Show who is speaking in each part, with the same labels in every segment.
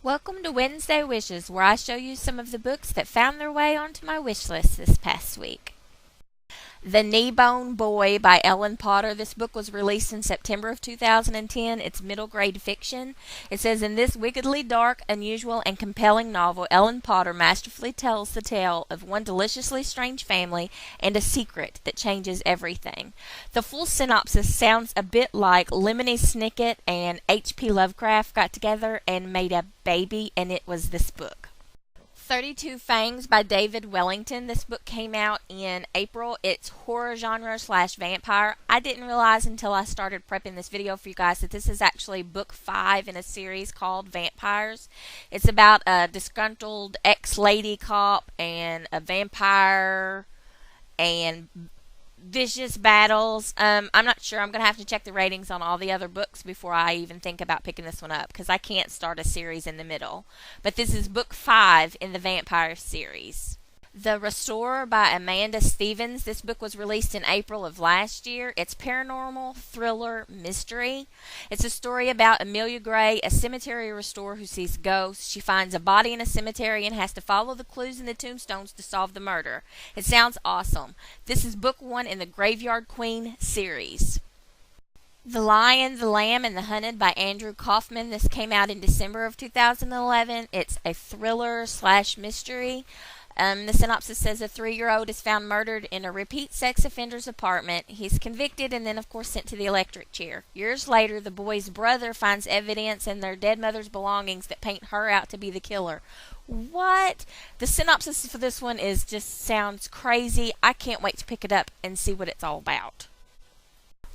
Speaker 1: Welcome to Wednesday Wishes, where I show you some of the books that found their way onto my wish list this past week. The Kneebone Boy by Ellen Potter. This book was released in September of 2010. It's middle grade fiction. It says, in this wickedly dark, unusual, and compelling novel, Ellen Potter masterfully tells the tale of one deliciously strange family and a secret that changes everything. The full synopsis sounds a bit like Lemony Snicket and H.P. Lovecraft got together and made a baby, and it was this book. 32 Fangs by David Wellington. This book came out in April. It's horror genre / vampire. I didn't realize until I started prepping this video for you guys that this is actually book 5 in a series called Vampires. It's about a disgruntled ex-lady cop and a vampire and vicious battles. I'm not sure. I'm going to have to check the ratings on all the other books before I even think about picking this one up, because I can't start a series in the middle. But this is book 5 in the Vampire series. The Restorer by Amanda Stevens. This book was released in April of last year. It's paranormal, thriller, mystery. It's a story about Amelia Gray, a cemetery restorer who sees ghosts. She finds a body in a cemetery and has to follow the clues in the tombstones to solve the murder. It sounds awesome. This is book 1 in the Graveyard Queen series. The Lion, the Lamb, and the Hunted by Andrew Kaufman. This came out in December of 2011. It's a thriller / mystery. The synopsis says a 3-year-old is found murdered in a repeat sex offender's apartment. He's convicted and then, of course, sent to the electric chair. Years later, the boy's brother finds evidence in their dead mother's belongings that paint her out to be the killer. What? The synopsis for this one sounds crazy. I can't wait to pick it up and see what it's all about.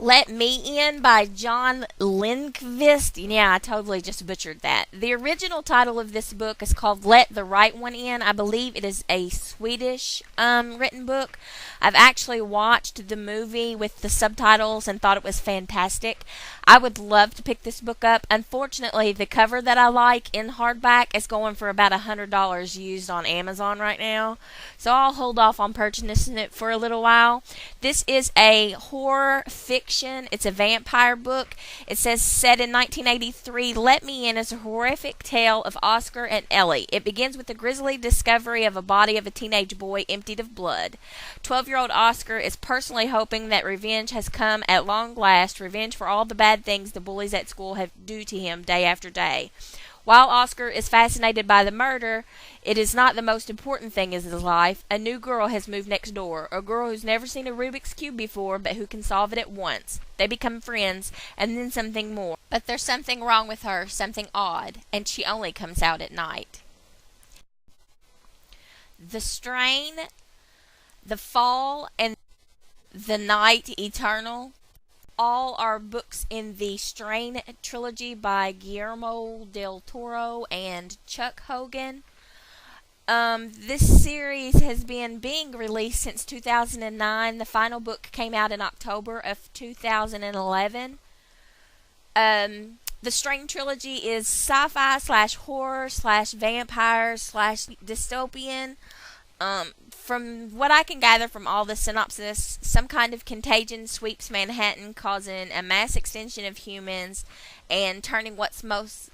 Speaker 1: Let Me In by John Lindqvist. Yeah, I totally just butchered that. The original title of this book is called Let the Right One In. I believe it is a Swedish written book. I've actually watched the movie with the subtitles and thought it was fantastic. I would love to pick this book up. Unfortunately, the cover that I like in hardback is going for about $100 used on Amazon right now. So I'll hold off on purchasing it for a little while. This is a horror fiction. It's a vampire book. It says set in 1983. Let Me In is a horrific tale of Oscar and Ellie. It begins with the grisly discovery of a body of a teenage boy emptied of blood. 12-year-old Oscar is personally hoping that revenge has come at long last, revenge for all the bad things the bullies at school have do to him day after day. While Oscar is fascinated by the murder, it is not the most important thing in his life. A new girl has moved next door, a girl who's never seen a Rubik's Cube before, but who can solve it at once. They become friends, and then something more. But there's something wrong with her, something odd, and she only comes out at night. The Strain, The Fall, and The Night Eternal. All are books in the Strain trilogy by Guillermo del Toro and Chuck Hogan. This series has been being released since 2009. The final book came out in October of 2011. The Strain trilogy is sci-fi / horror / vampire / dystopian. From what I can gather from all the synopsis, some kind of contagion sweeps Manhattan, causing a mass extinction of humans and turning most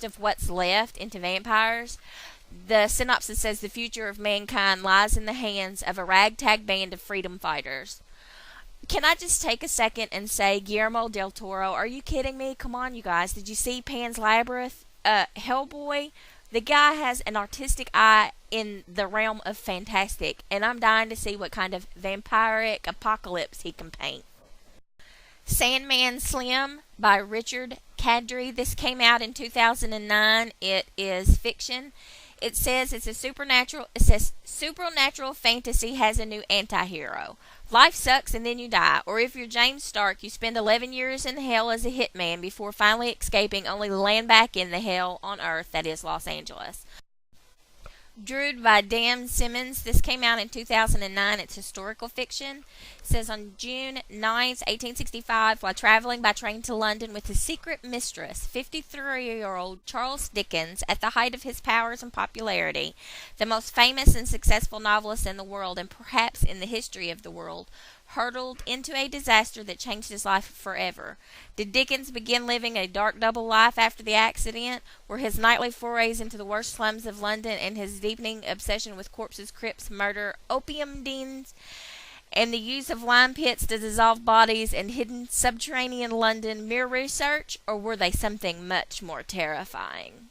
Speaker 1: of what's left into vampires. The synopsis says the future of mankind lies in the hands of a ragtag band of freedom fighters. Can I just take a second and say, Guillermo del Toro, are you kidding me? Come on, you guys. Did you see Pan's Labyrinth? Hellboy? The guy has an artistic eye in the realm of fantastic, and I'm dying to see what kind of vampiric apocalypse he can paint. Sandman Slim by Richard Kadrey. This came out in 2009. It is fiction. It says supernatural fantasy has a new anti-hero. Life sucks and then you die. Or if you're James Stark, you spend 11 years in hell as a hitman before finally escaping, only to land back in the hell on Earth, that is Los Angeles. Drood by Dan Simmons. This came out in 2009. It's historical fiction. It says on June 9th, 1865, while traveling by train to London with his secret mistress, 53-year-old Charles Dickens, at the height of his powers and popularity, the most famous and successful novelist in the world and perhaps in the history of the world, hurtled into a disaster that changed his life forever? Did Dickens begin living a dark double life after the accident? Were his nightly forays into the worst slums of London and his deepening obsession with corpses, crypts, murder, opium dens, and the use of lime pits to dissolve bodies and hidden subterranean London mere research, or were they something much more terrifying?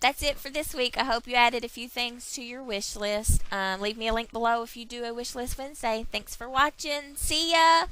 Speaker 1: That's it for this week. I hope you added a few things to your wish list. Leave me a link below if you do a wish list Wednesday. Thanks for watching. See ya!